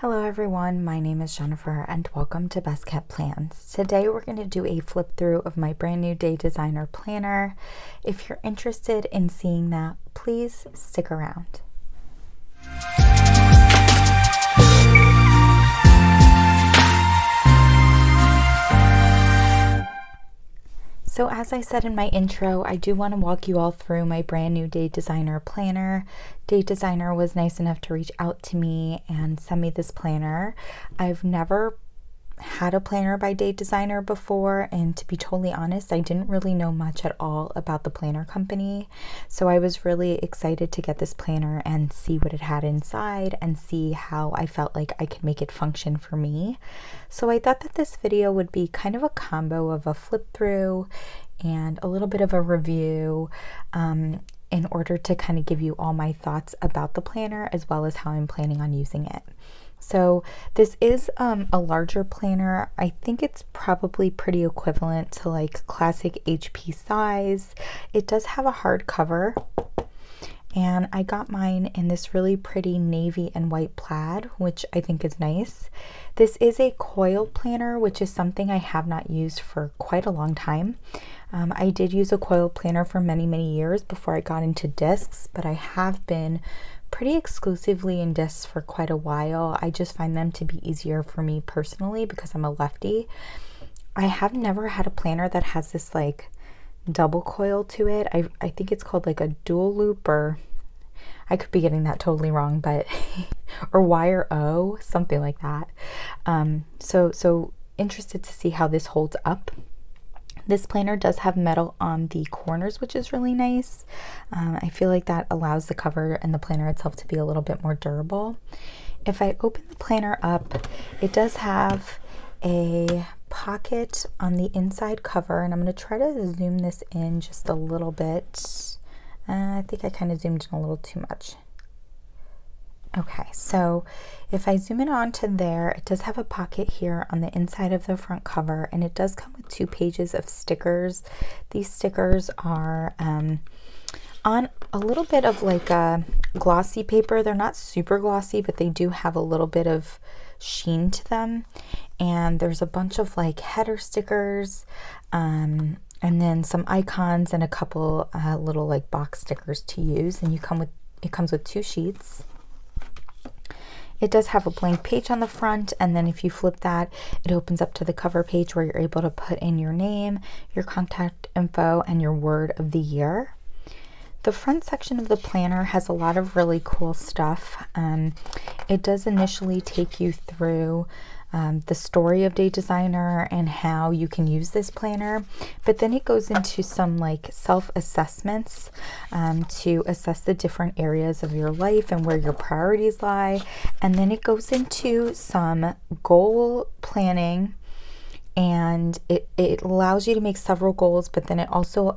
Hello everyone, my name is Jennifer and welcome to Best Kept Plans. Today we're going to do a flip through of my brand new Day Designer planner. If you're interested in seeing that, please stick around. So as I said in my intro, I do want to walk you all through my brand new Day Designer planner. Day Designer was nice enough to reach out to me and send me this planner. I've never had a planner by Day Designer before, and to be totally honest, I didn't really know much at all about the planner company. So I was really excited to get this planner and see what it had inside and see how I felt like I could make it function for me. So I thought that this video would be kind of a combo of a flip through and a little bit of a review in order to kind of give you all my thoughts about the planner as well as how I'm planning on using it. So this is a larger planner. I think it's probably pretty equivalent to like classic HP size. It does have a hard cover, and I got mine in this really pretty navy and white plaid, which I think is nice. This is a coil planner, which is something I have not used for quite a long time. I did use a coil planner for many years before I got into discs, but I have been pretty exclusively in discs for quite a while. I just find them to be easier for me personally because I'm a lefty. I have never had a planner that has this like double coil to it. I think it's called like a dual loop, or I could be getting that totally wrong, but or wire O, something like that. So interested to see how this holds up. This planner does have metal on the corners, which is really nice. I feel like that allows the cover and the planner itself to be a little bit more durable. If I open the planner up, it does have a pocket on the inside cover, and I'm going to try to zoom this in just a little bit. I think I kind of zoomed in a little too much. Okay, so if I zoom in onto there, it does have a pocket here on the inside of the front cover, and it does come with 2 pages of stickers. These stickers are on a little bit of like a glossy paper. They're not super glossy, but they do have a little bit of sheen to them. And there's a bunch of like header stickers, and then some icons and a couple little like box stickers to use. And it comes with 2 sheets. It does have a blank page on the front, and then if you flip that, it opens up to the cover page where you're able to put in your name, your contact info, and your word of the year. The front section of the planner has a lot of really cool stuff. It does initially take you through the story of Day Designer and how you can use this planner, but then it goes into some like self-assessments to assess the different areas of your life and where your priorities lie, and then it goes into some goal planning, and it allows you to make several goals, but then it also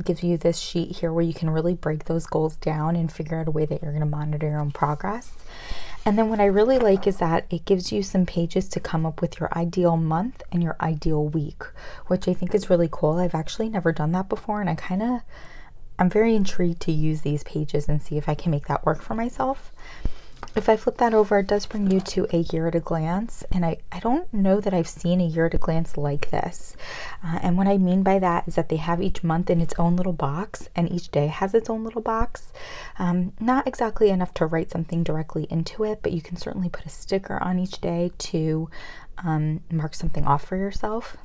gives you this sheet here where you can really break those goals down and figure out a way that you're going to monitor your own progress. And then what I really like is that it gives you some pages to come up with your ideal month and your ideal week, which I think is really cool. I've actually never done that before, and I'm very intrigued to use these pages and see if I can make that work for myself. If I flip that over, it does bring you to a year at a glance, and I don't know that I've seen a year at a glance like this. And what I mean by that is that they have each month in its own little box, and each day has its own little box. Not exactly enough to write something directly into it, but you can certainly put a sticker on each day to mark something off for yourself.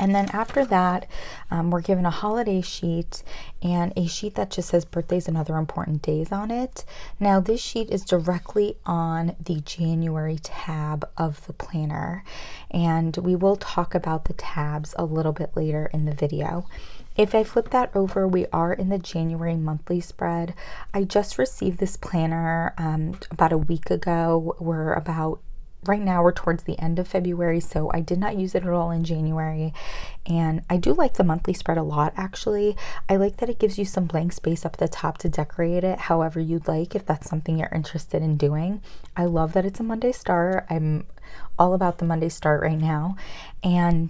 And then after that, we're given a holiday sheet and a sheet that just says birthdays and other important days on it. Now, this sheet is directly on the January tab of the planner, and we will talk about the tabs a little bit later in the video. If I flip that over, we are in the January monthly spread. I just received this planner about a week ago. Right now we're towards the end of February, so I did not use it at all in January, and I do like the monthly spread a lot, actually. I like that it gives you some blank space up at the top to decorate it however you'd like, if that's something you're interested in doing. I love that it's a Monday start. I'm all about the Monday start right now, and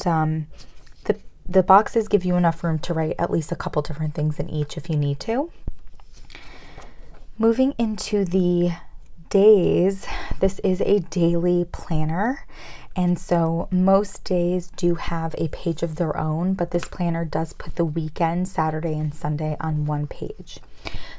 the boxes give you enough room to write at least a couple different things in each if you need to. Moving into the days, This is a daily planner, and so most days do have a page of their own, but this planner does put the weekend, Saturday and Sunday, on one page.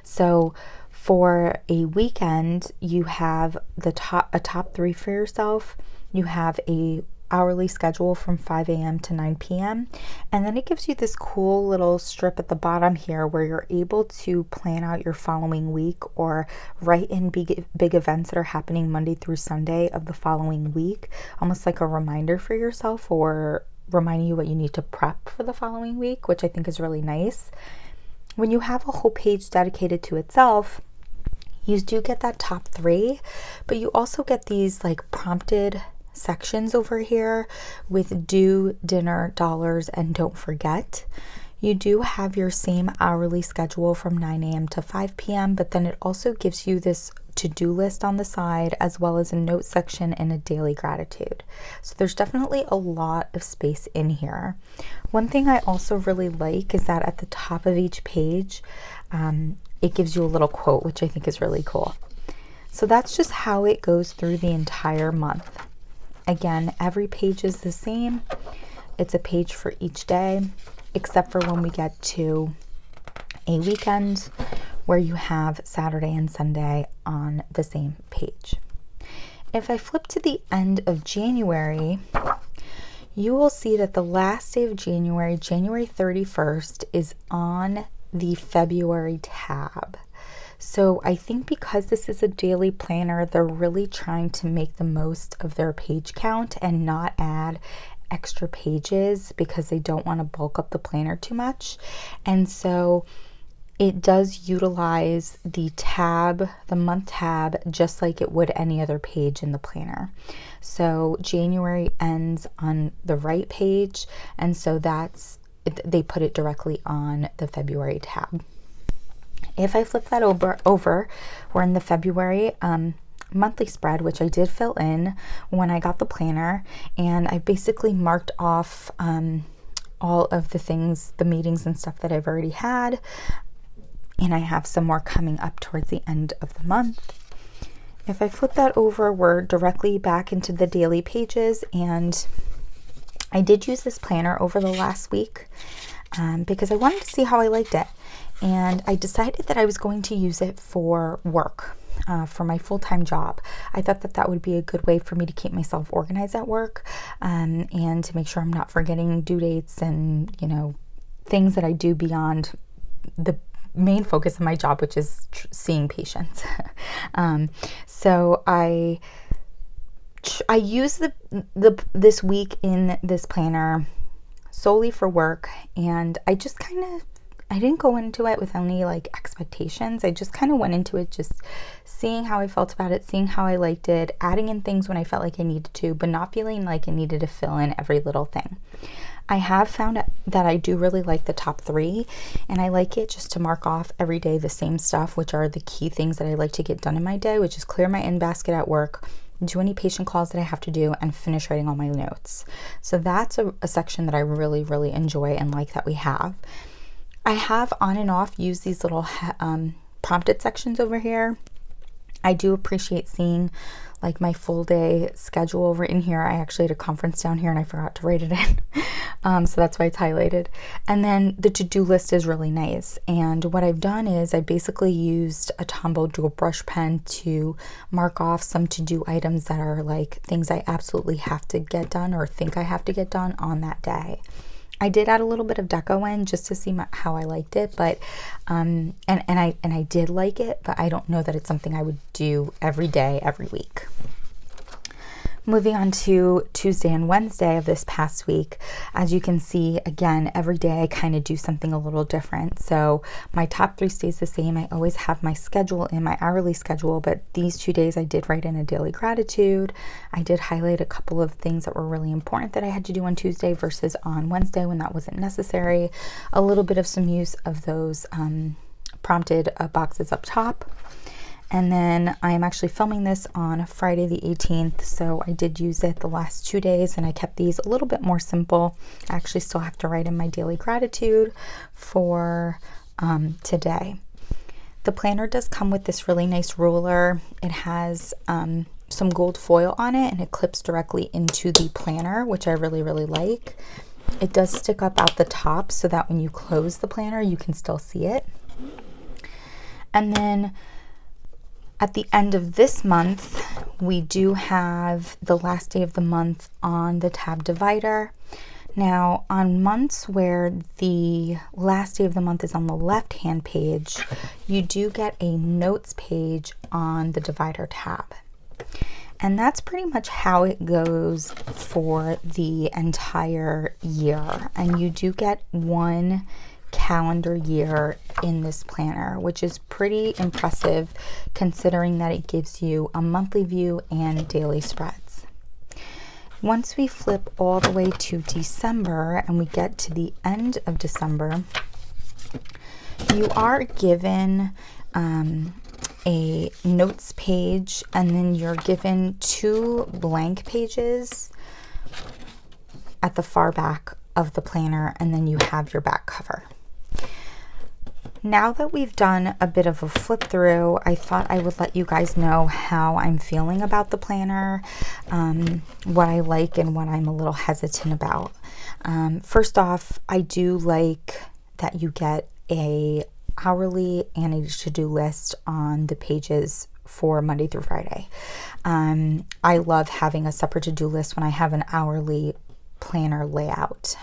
So for a weekend, you have a top 3 for yourself. You have a hourly schedule from 5 a.m. to 9 p.m. And then it gives you this cool little strip at the bottom here where you're able to plan out your following week or write in big events that are happening Monday through Sunday of the following week, almost like a reminder for yourself or reminding you what you need to prep for the following week, which I think is really nice. When you have a whole page dedicated to itself, you do get that top 3, but you also get these like prompted sections over here with do, dinner, dollars, and don't forget. You do have your same hourly schedule from 9 a.m. to 5 p.m., but then it also gives you this to-do list on the side, as well as a note section and a daily gratitude. So there's definitely a lot of space in here. One thing I also really like is that at the top of each page, it gives you a little quote, which I think is really cool. So that's just how it goes through the entire month. Again, every page is the same. It's a page for each day, except for when we get to a weekend where you have Saturday and Sunday on the same page. If I flip to the end of January, you will see that the last day of January, January 31st, is on the February tab. So I think because this is a daily planner, they're really trying to make the most of their page count and not add extra pages because they don't want to bulk up the planner too much. And so it does utilize the tab, the month tab, just like it would any other page in the planner. So January ends on the right page, and so they put it directly on the February tab. If I flip that over, we're in the February monthly spread, which I did fill in when I got the planner, and I basically marked off all of the things, the meetings and stuff that I've already had, and I have some more coming up towards the end of the month. If I flip that over, we're directly back into the daily pages, and I did use this planner over the last week because I wanted to see how I liked it. And I decided that I was going to use it for work, for my full-time job. I thought that that would be a good way for me to keep myself organized at work, and to make sure I'm not forgetting due dates and, things that I do beyond the main focus of my job, which is seeing patients. So I use this week in this planner solely for work, and I just I didn't go into it with any expectations. I just kind of went into it just seeing how I felt about it, seeing how I liked it, adding in things when I felt like I needed to, but not feeling like I needed to fill in every little thing. I have found that I do really like the top 3, and I like it just to mark off every day the same stuff, which are the key things that I like to get done in my day, which is clear my in-basket at work, do any patient calls that I have to do, and finish writing all my notes. So that's a section that I really, really enjoy and like that we have. I have on and off used these little prompted sections over here. I do appreciate seeing my full day schedule over in here. I actually had a conference down here and I forgot to write it in. So that's why it's highlighted. And then the to-do list is really nice. And what I've done is I basically used a Tombow dual brush pen to mark off some to-do items that are things I absolutely have to get done or think I have to get done on that day. I did add a little bit of deco in just to see how I liked it, but and I did like it, but I don't know that it's something I would do every day, every week. Moving on to Tuesday and Wednesday of this past week, as you can see, again, every day I kind of do something a little different. So my top 3 stays the same. I always have my schedule in my hourly schedule, but these 2 days I did write in a daily gratitude. I did highlight a couple of things that were really important that I had to do on Tuesday versus on Wednesday when that wasn't necessary. A little bit of some use of those prompted boxes up top. And then I am actually filming this on Friday the 18th, so I did use it the last 2 days, and I kept these a little bit more simple. I actually still have to write in my daily gratitude for today. The planner does come with this really nice ruler. It has some gold foil on it, and it clips directly into the planner, which I really, really like. It does stick up out the top so that when you close the planner, you can still see it. And then at the end of this month, we do have the last day of the month on the tab divider. Now, on months where the last day of the month is on the left-hand page, you do get a notes page on the divider tab. And that's pretty much how it goes for the entire year. And you do get one calendar year in this planner, which is pretty impressive considering that it gives you a monthly view and daily spreads. Once we flip all the way to December and we get to the end of December, you are given a notes page, and then you're given 2 blank pages at the far back of the planner, and then you have your back cover. Now that we've done a bit of a flip through, I thought I would let you guys know how I'm feeling about the planner, what I like and what I'm a little hesitant about. First off, I do like that you get a hourly and a to-do list on the pages for Monday through Friday. I love having a separate to-do list when I have an hourly planner layout.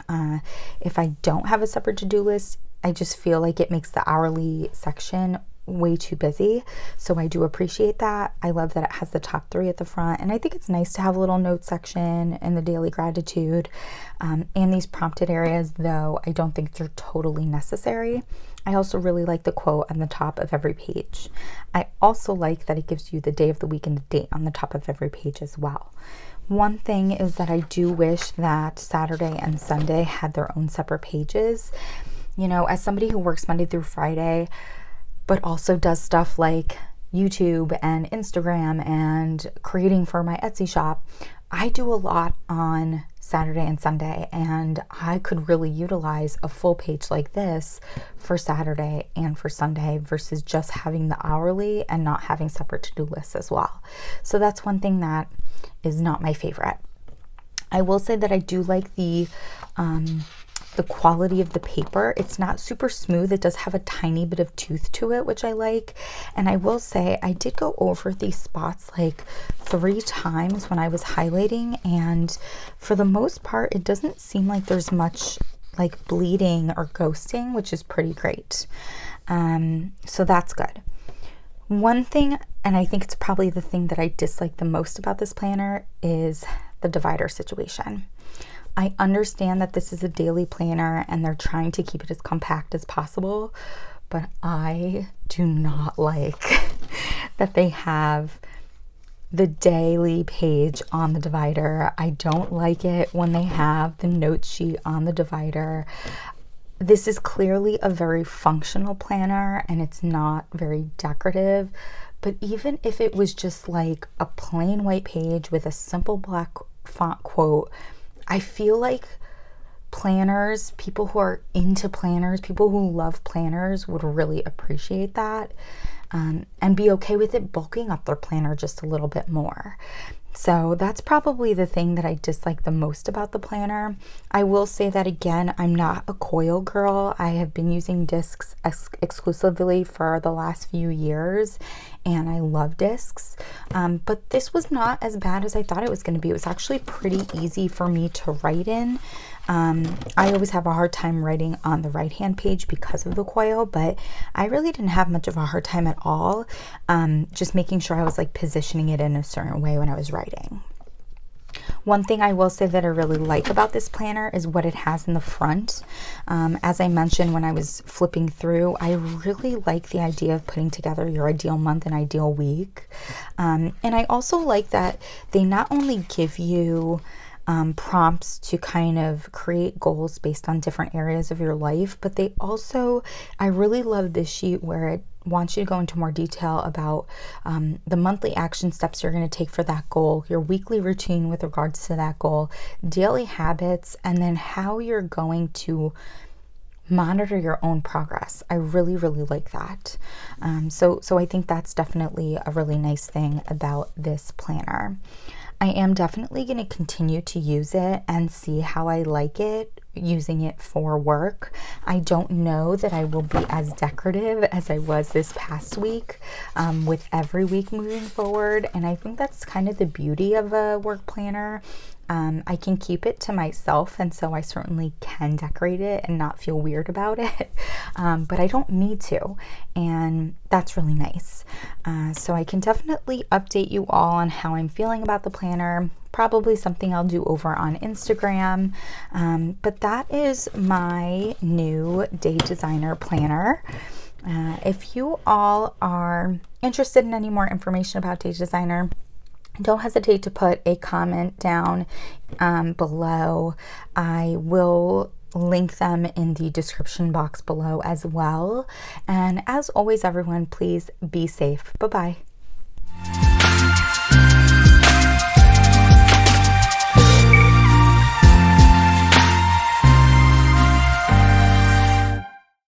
If I don't have a separate to-do list, I just feel like it makes the hourly section way too busy. So I do appreciate that. I love that it has the top 3 at the front, and I think it's nice to have a little note section and the daily gratitude and these prompted areas, though I don't think they're totally necessary. I also really like the quote on the top of every page. I also like that it gives you the day of the week and the date on the top of every page as well. One thing is that I do wish that Saturday and Sunday had their own separate pages. You know, as somebody who works Monday through Friday, but also does stuff like YouTube and Instagram and creating for my Etsy shop, I do a lot on Saturday and Sunday, and I could really utilize a full page like this for Saturday and for Sunday versus just having the hourly and not having separate to-do lists as well. So that's one thing that is not my favorite. I will say that I do like the quality of the paper. It's not super smooth. It does have a tiny bit of tooth to it, which I like. And I will say I did go over these spots like 3 times when I was highlighting, and for the most part, it doesn't seem like there's much like bleeding or ghosting, which is pretty great. So that's good. One thing, and I think it's probably the thing that I dislike the most about this planner, is the divider situation. I understand that this is a daily planner and they're trying to keep it as compact as possible, but I do not like that they have the daily page on the divider. I don't like it when they have the note sheet on the divider. This is clearly a very functional planner and it's not very decorative, but even if it was just like a plain white page with a simple black font quote, I feel like planners, people who are into planners, people who love planners would really appreciate that and be okay with it bulking up their planner just a little bit more. So that's probably the thing that I dislike the most about the planner. I will say that again, I'm not a coil girl. I have been using discs exclusively for the last few years and I love discs. But this was not as bad as I thought it was going to be. It was actually pretty easy for me to write in. I always have a hard time writing on the right hand page because of the coil, but I really didn't have much of a hard time at all. Just making sure I was like positioning it in a certain way when I was writing. One thing I will say that I really like about this planner is what it has in the front. As I mentioned when I was flipping through, I really like the idea of putting together your ideal month and ideal week. And I also like that they not only give you prompts to kind of create goals based on different areas of your life, but they also, I really love this sheet where it wants you to go into more detail about the monthly action steps you're going to take for that goal, your weekly routine with regards to that goal, daily habits, and then how you're going to monitor your own progress. I really, really like that. So I think that's definitely a really nice thing about this planner. I am definitely going to continue to use it and see how I like it using it for work. I don't know that I will be as decorative as I was this past week with every week moving forward. And I think that's kind of the beauty of a work planner. I can keep it to myself, and so I certainly can decorate it and not feel weird about it, but I don't need to, and that's really nice. So I can definitely update you all on how I'm feeling about the planner, probably something I'll do over on Instagram, but that is my new Day Designer planner. If you all are interested in any more information about Day Designer, don't hesitate to put a comment down below. I will link them in the description box below as well. And as always, everyone, please be safe. Bye-bye.